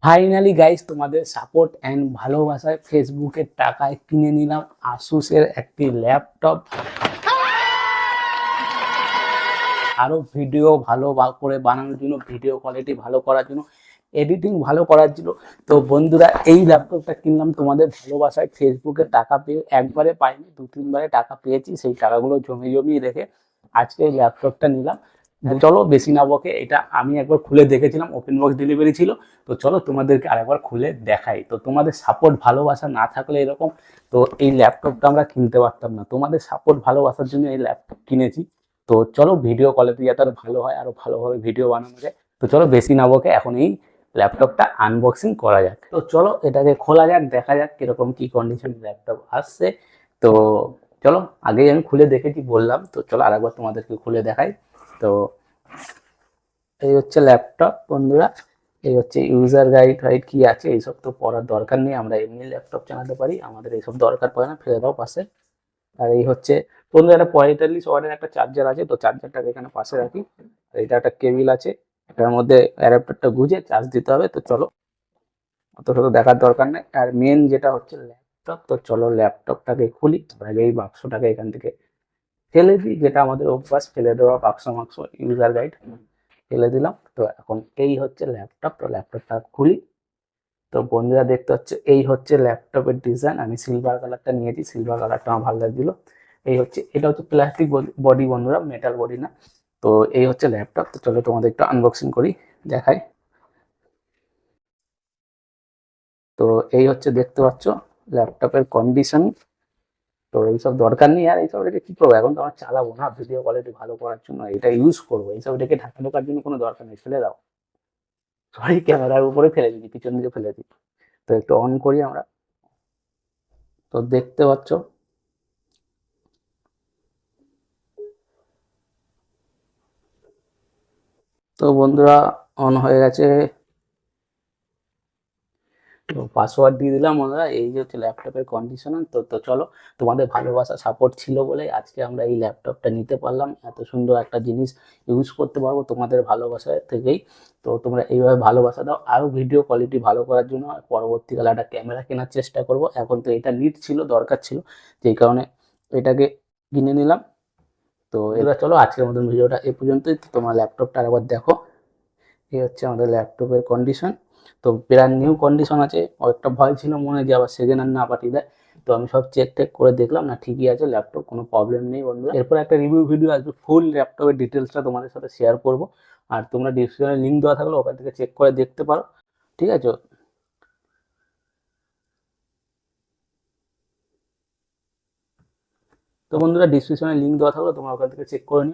Finally guys, তোমাদের support and ভালোবাসায় ফেসবুকের টাকায় কিনে নিলাম আসুসের একটি ল্যাপটপ। আরো ভিডিও ভালো করে বানানোর জন্য, ভিডিও কোয়ালিটি ভালো করার জন্য, এডিটিং ভালো করার জন্য। তো বন্ধুরা, এই ল্যাপটপটা কিনলাম তোমাদের ভালোবাসায় ফেসবুকে টাকা পেয়ে। একবারে পাইনি, দু তিনবারে টাকা পেয়েছি। সেই টাকাগুলো জমিয়ে রেখে আজকে এই ল্যাপটপটা নিলাম। চলো বেশি না বকে, এটা আমি একবার খুলে দেখেছিলাম, ওপেন বক্স ডেলিভারি ছিল। তো চলো তোমাদেরকে আরেকবার খুলে দেখাই। তো তোমাদের সাপোর্ট ভালোবাসা না থাকলে এরকম তো এই ল্যাপটপটা আমরা কিনতে পারতাম না। তোমাদের সাপোর্ট ভালোবাসার জন্য এই ল্যাপটপ কিনেছি। তো চলো ভিডিও কোয়ালিটি যাতে আরো ভালো হয়, আরো ভালোভাবে ভিডিও বানানো যায়। তো চলো বেশি না বকে এখন এই ল্যাপটপটা আনবক্সিং করা যাক। তো চলো এটাকে খোলা যাক, দেখা যাক কিরকম কি কন্ডিশন ল্যাপটপ আসছে। তো চলো, আগেই আমি খুলে দেখেছি বললাম, তো চলো আরেকবার তোমাদেরকে খুলে দেখাই। তো এই হচ্ছে ল্যাপটপ বন্ধুরা, এই হচ্ছে ইউজার গাইড ফাইড কি আছে, এইসব তো পড়ার দরকার নেই, আমরা এমনি ল্যাপটপ চালাতে পারি, আমাদের এইসব দরকার পড়ে না, ফেলে দাও পাশে। আর এই হচ্ছে বন্ধুরা একটা 45 ওয়াটের একটা চার্জার আছে, তো চার্জারটাকে এখানে পাশে রাখি। আর এটা একটা কেবিল আছে, এটার মধ্যে অ্যাডাপ্টারটা গুঁজে চার্জ দিতে হবে। তো চলো, অত শত দেখার দরকার নেই। আর মেন যেটা হচ্ছে ল্যাপটপ, তো চলো ল্যাপটপটাকে খুলি। আগে এই বাক্সটাকে এখান থেকে ফেলে দিই, যেটা আমাদের অভ্যাস ফেলে দেওয়া, বাক্স মাক্স ইউজার গাইড ফেলে দিলাম। তো এখন এই হচ্ছে ল্যাপটপ, তো ল্যাপটপটা খুলি। তো বন্ধুরা দেখতে হচ্ছে এই হচ্ছে ল্যাপটপের ডিজাইন। আমি সিলভার কালারটা নিয়েছি, সিলভার কালারটা আমার ভালো লাগছিল। এই হচ্ছে, এটা হচ্ছে প্লাস্টিক বডি বন্ধুরা, মেটাল বডি না। তো এই হচ্ছে ল্যাপটপ। তো চলো তোমাদের একটু আনবক্সিং করি, দেখাই। তো এই হচ্ছে দেখতে পাচ্ছ ল্যাপটপের কন্ডিশন। তো এইসব দরকার নেই, আর এইসব রেখে কি করবো, এখন তো আমার চালাবো না, ভিডিও কোয়ালিটি ভালো করার জন্য এটা ইউজ করবো। এইসব রেখে ঢাকা ঢোকার জন্য কোনো দরকার নেই, ফেলে দাও। সরি, ক্যামেরার উপরে ফেলে দিচ্ছি, পিছন দিকে ফেলে দিই। তো একটু অন করি আমরা। তো দেখতে পাচ্ছ, তো বন্ধুরা অন হয়ে গেছে। তো পাসওয়ার্ড দিয়ে দিলাম বন্ধুরা। এই যে হচ্ছে ল্যাপটপের কন্ডিশনার। তো চলো, তোমাদের ভালোবাসা সাপোর্ট ছিল বলে আজকে আমরা এই ল্যাপটপটা নিতে পারলাম, এত সুন্দর একটা জিনিস ইউজ করতে পারবো তোমাদের ভালোবাসা থেকেই। তো তোমরা এইভাবে ভালোবাসা দাও, আরও ভিডিও কোয়ালিটি ভালো করার জন্য পরবর্তীকালে একটা ক্যামেরা কেনার চেষ্টা করব। এখন তো এটা নিড ছিল, দরকার ছিল, যেই কারণে এটাকে কিনে নিলাম। তো এবার চলো আজকের মতন ভিডিওটা এ পর্যন্তই। তো তোমার ল্যাপটপটা আরেকবার দেখো, এই হচ্ছে আমাদের ল্যাপটপের কন্ডিশন। তো ব্র্যান্ড নিউ কন্ডিশন আছে। একটা ভয় ছিল মনে, যে আবার সেকেন্ড হ্যান্ড না পাঠিয়ে দেয়। তো আমি সব চেক টেক করে দেখলাম, না ঠিকই আছে ল্যাপটপ, কোনো প্রবলেম নেই বন্ধুরা। এরপর একটা রিভিউ ভিডিও আসবে, ফুল ল্যাপটপের ডিটেলসটা তোমাদের সাথে শেয়ার করব। আর তোমরা ডিসক্রিপশনে লিঙ্ক দেওয়া থাকলে ওখান থেকে চেক করে দেখতে পারো, ঠিক আছে। তো বন্ধুরা ডিসক্রিপশনে লিঙ্ক দেওয়া থাকলে তোমরা ওখান থেকে চেক করে নিও।